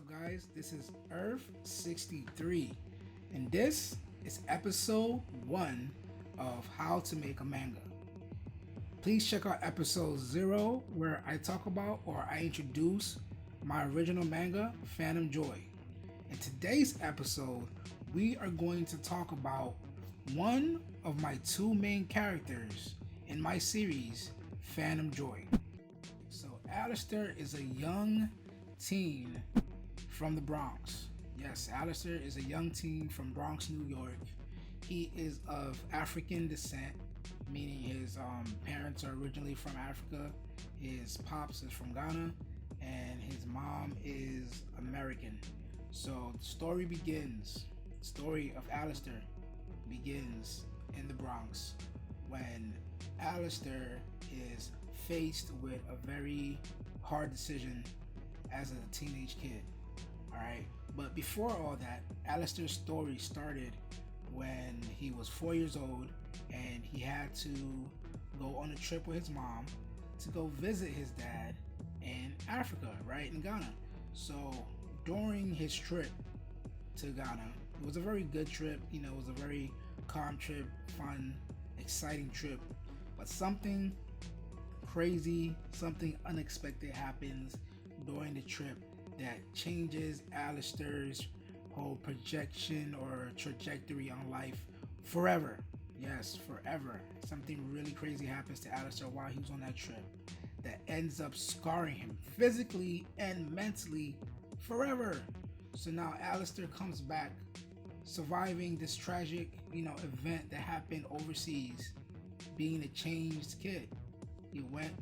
up, guys? This is Earth 63, and this is episode 1 of How to Make a Manga. Please check out episode 0, where I talk about or I introduce my original manga, Phantom Joy. In today's episode, we are going to talk about one of my two main characters in my series, Phantom Joy. So, Alistair is a young teen from the Bronx. Yes, Alistair is a young teen from Bronx, New York. He is of African descent, meaning his parents are originally from Africa. His pops is from Ghana, and his mom is American. So the story of Alistair begins in the Bronx when Alistair is faced with a very hard decision as a teenage kid. Alright, but before all that, Alistair's story started when he was 4 years old and he had to go on a trip with his mom to go visit his dad in Africa, right, in Ghana. So during his trip to Ghana, it was a very good trip, it was a very calm trip, fun, exciting trip, but something crazy, something unexpected happens during the trip that changes Alistair's whole projection or trajectory on life forever. Yes, forever. Something really crazy happens to Alistair while he was on that trip that ends up scarring him physically and mentally forever. So now Alistair comes back surviving this tragic, event that happened overseas, being a changed kid. He went,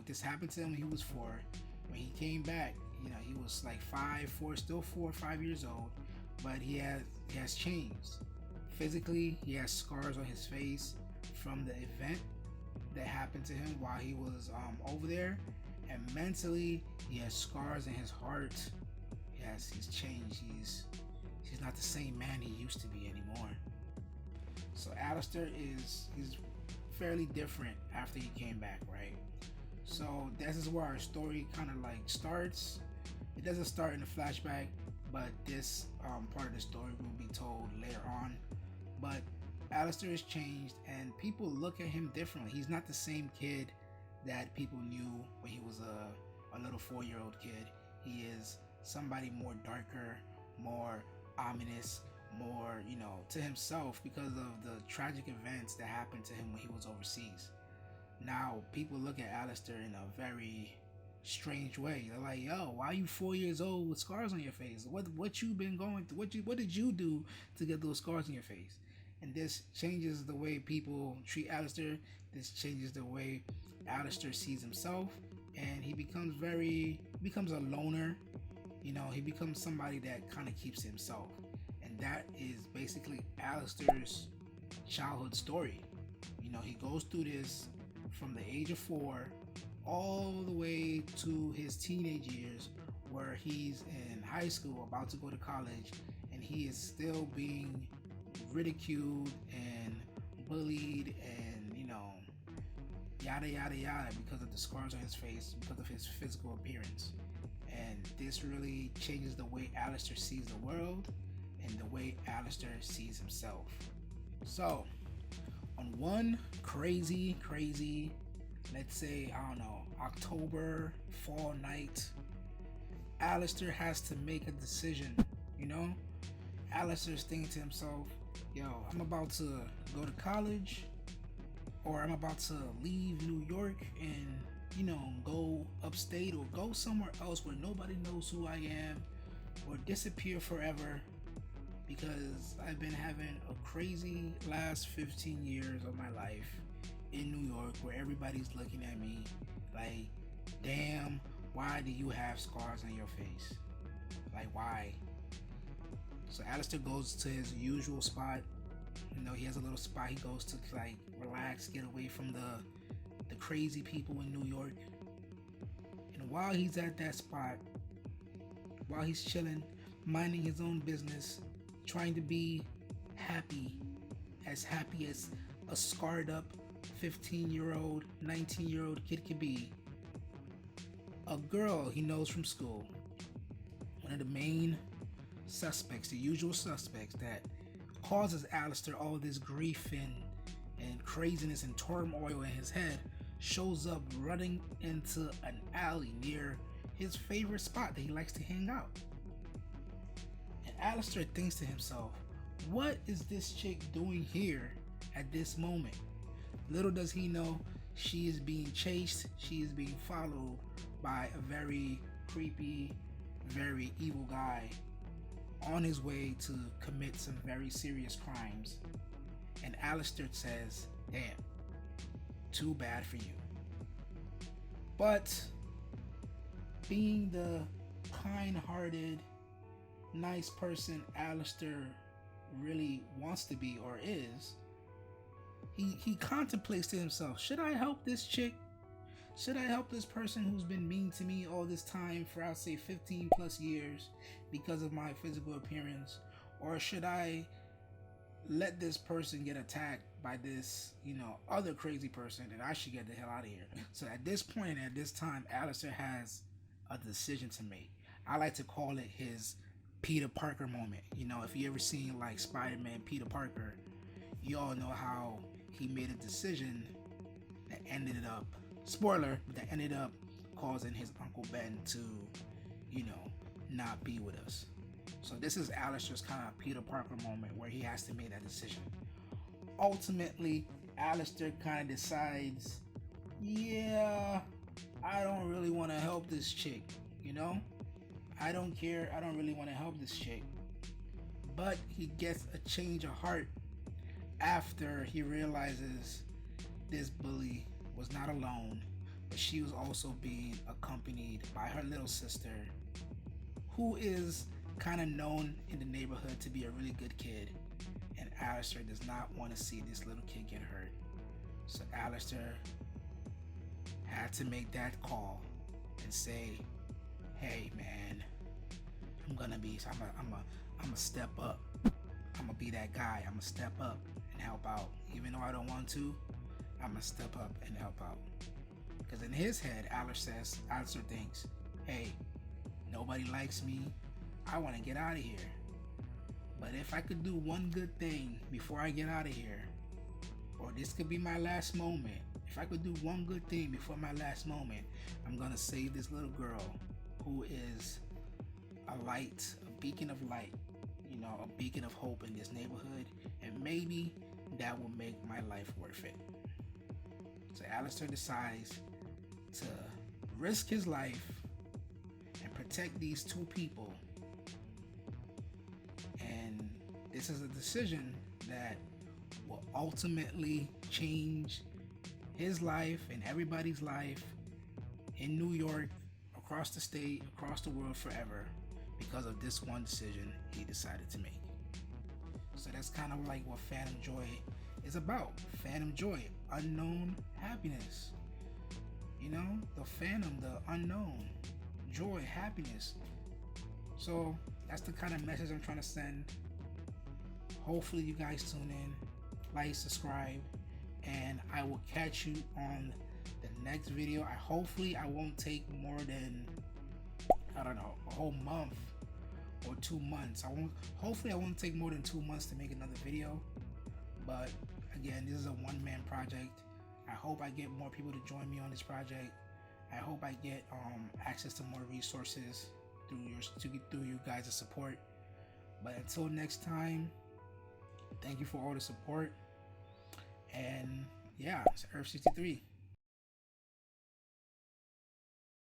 this happened to him when he was 4. When he came back, he was like 4 or 5 years old, but he has changed. Physically, he has scars on his face from the event that happened to him while he was over there, and mentally, he has scars in his heart. Yes, he's changed. He's not the same man he used to be anymore. So Alistair he's fairly different after he came back, right? So this is where our story kind of like starts. It doesn't start in a flashback, but this part of the story will be told later on. But Alistair has changed and people look at him differently. He's not the same kid that people knew when he was a little 4-year-old kid. He is somebody more darker, more ominous, more, to himself because of the tragic events that happened to him when he was overseas. Now, people look at Alistair in a very strange way. They're like, yo, why are you 4 years old with scars on your face? What you been going through? What did you do to get those scars on your face? And this changes the way people treat Alistair. This changes the way Alistair sees himself. And he becomes a loner. He becomes somebody that kind of keeps himself. And that is basically Alistair's childhood story. He goes through this from the age of 4 all the way to his teenage years, where he's in high school about to go to college, and he is still being ridiculed and bullied and yada yada yada because of the scars on his face, because of his physical appearance. And this really changes the way Alistair sees the world and the way Alistair sees himself. So on one crazy, let's say, October fall night, Alistair has to make a decision. Alistair's thinking to himself, yo, I'm about to go to college, or I'm about to leave New York and go upstate or go somewhere else where nobody knows who I am, or disappear forever, because I've been having a crazy last 15 years of my life in New York where everybody's looking at me like, damn, why do you have scars on your face? Like, why? So Alistair goes to his usual spot. He has a little spot he goes to like relax, get away from the crazy people in New York. And while he's at that spot, while he's chilling, minding his own business, trying to be happy as a scarred up 15-year-old, 19-year-old kid could be, a girl he knows from school, one of of the main suspects, the usual suspects that causes Alistair all this grief and craziness and turmoil in his head, shows up running into an alley near his favorite spot that he likes to hang out. And Alistair thinks to himself, what is this chick doing here at this moment? Little does he know, she is being chased, she is being followed by a very creepy, very evil guy on his way to commit some very serious crimes. And Alistair says, damn, too bad for you. But being the kind-hearted, nice person Alistair really wants to be or is, he contemplates to himself, should I help this chick? Should I help this person who's been mean to me all this time for, I'll say, 15 plus years because of my physical appearance? Or should I let this person get attacked by this, other crazy person, and I should get the hell out of here? So at this point, at this time, Alistair has a decision to make. I like to call it his Peter Parker moment. If you ever seen like Spider-Man Peter Parker, you all know how he made a decision that ended up, spoiler, that ended up causing his Uncle Ben to, not be with us. So this is Alistair's kind of Peter Parker moment where he has to make that decision. Ultimately, Alistair kind of decides, yeah, I don't really want to help this chick, I don't care, I don't really want to help this chick. But he gets a change of heart after he realizes this bully was not alone, but she was also being accompanied by her little sister, who is kind of known in the neighborhood to be a really good kid, and Alistair does not want to see this little kid get hurt. So Alistair had to make that call and say, hey man, I'm gonna step up. I'm gonna be that guy. I'm gonna step up and help out. Even though I don't want to, I'm gonna step up and help out. Because in his head, Alistair thinks, hey, nobody likes me. I want to get out of here. But if I could do one good thing before I get out of here, or this could be my last moment, if I could do one good thing before my last moment, I'm gonna save this little girl who is a light, a beacon of light, a beacon of hope in this neighborhood, and maybe that will make my life worth it. So Alistair decides to risk his life and protect these two people. And this is a decision that will ultimately change his life and everybody's life in New York, across the state, across the world forever, because of this one decision he decided to make. So that's kind of like what Phantom Joy is about. Phantom Joy, unknown happiness. The phantom, the unknown, joy, happiness. So that's the kind of message I'm trying to send. Hopefully you guys tune in, like, subscribe, and I will catch you on the next video. Hopefully I won't take more than, a whole month or 2 months. Hopefully I won't take more than 2 months to make another video. But again, this is a one-man project. I hope I get more people to join me on this project. I hope I get access to more resources through you guys' support. But until next time, thank you for all the support. And yeah, it's Earth 63.